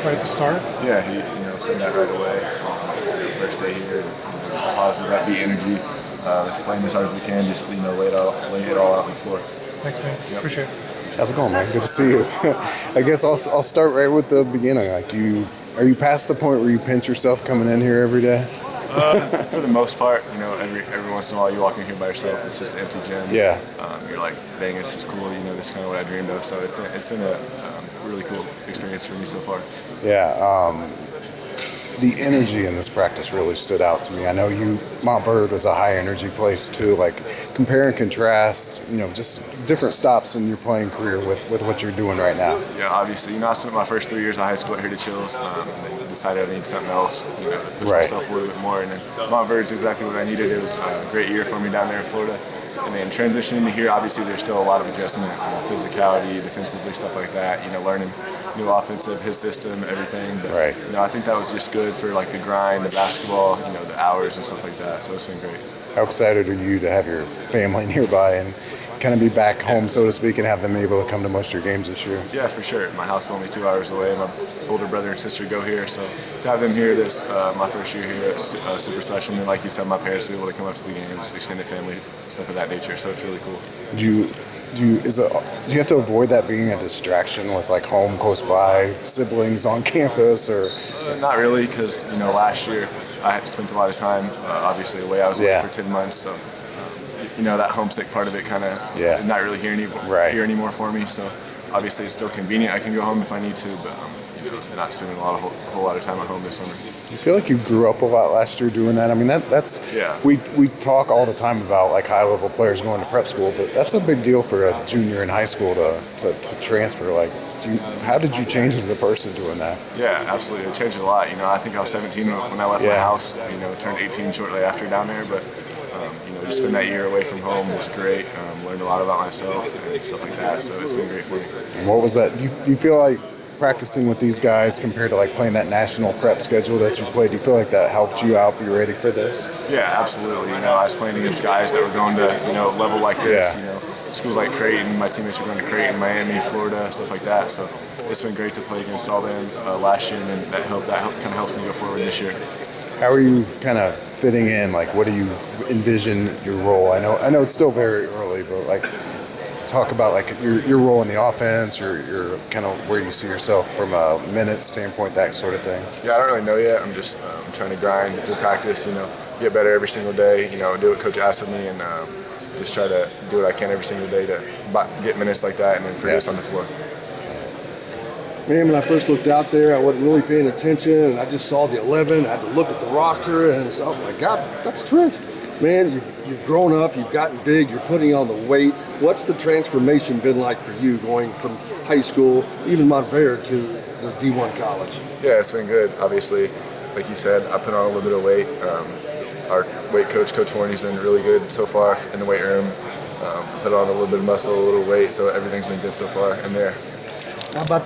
right at the start? Yeah, he said that right away. First day here, just positive, upbeat energy. Just playing as hard as we can, just lay it all out on the floor. Thanks, man. Yep. Appreciate it. How's it going, man? Good to see you. I guess I'll start right with the beginning. Like, are you past the point where you pinch yourself coming in here every day? For the most part, every once in a while you walk in here by yourself. It's just an empty gym. Yeah. You're like, dang, this is cool. This is kind of what I dreamed of. So it's been a really cool experience for me so far. Yeah. The energy in this practice really stood out to me. I know Mount Vernon was a high energy place too. Like, compare and contrast, just different stops in your playing career with what you're doing right now. Yeah, obviously, I spent my first 3 years of high school at Heritage Hills, and then decided I needed something else, to push myself a little bit more. And then Mount Vernon is exactly what I needed. It was a great year for me down there in Florida. And then transitioning to here, obviously there's still a lot of adjustment, physicality, defensively, stuff like that. Learning new offensive, his system, everything. But I think that was just good for like the grind, the basketball, the hours and stuff like that. So it's been great. How excited are you to have your family nearby and kind of be back home, so to speak, and have them able to come to most of your games this year? Yeah, for sure. My house is only 2 hours away. My older brother and sister go here, so to have them here this my first year here is super special. And like you said, my parents will be able to come up to the games, extended family, stuff of that nature. So it's really cool. Do you have to avoid that being a distraction with like home close by, siblings on campus, or? Not really, because last year I spent a lot of time obviously away. I was away for 10 months, so that homesick part of it kind of not really here anymore for me. So obviously it's still convenient. I can go home if I need to, but not spending a whole lot of time at home this summer. You feel like you grew up a lot last year doing that? I mean, that's we talk all the time about like high level players going to prep school, but that's a big deal for a junior in high school to transfer. Like, how did you change as a person doing that? Yeah, absolutely. It changed a lot. I think I was 17 when I left my house. Turned 18 shortly after down there, but just spend that year away from home was great. Learned a lot about myself and stuff like that. So it's been great for me. And what was that? Do you feel like practicing with these guys compared to like playing that national prep schedule that you played, do you feel like that helped you out be ready for this? Yeah, absolutely. I was playing against guys that were going to a level like this. Schools like Creighton, my teammates were going to Creighton, Miami, Florida, stuff like that. So it's been great to play against all them last year, and that kind of helps me go forward this year. How are you kind of fitting in? Like, what do you envision your role? I know it's still very early, but like, talk about like your role in the offense, your kind of where you see yourself from a minute standpoint, that sort of thing. Yeah, I don't really know yet. I'm just trying to grind through practice, get better every single day, do what Coach asks of me, and just try to do what I can every single day to get minutes like that and then produce on the floor. Man, when I first looked out there, I wasn't really paying attention, and I just saw the 11. I had to look at the roster, and it's, oh my God, that's Trent. Man, you've grown up, you've gotten big, you're putting on the weight. What's the transformation been like for you going from high school, even Mount Vernon, to the D1 college? Yeah, it's been good. Obviously, like you said, I put on a little bit of weight. Our weight coach, Coach Horney's been really good so far in the weight room. Put on a little bit of muscle, a little weight, so everything's been good so far in there. How about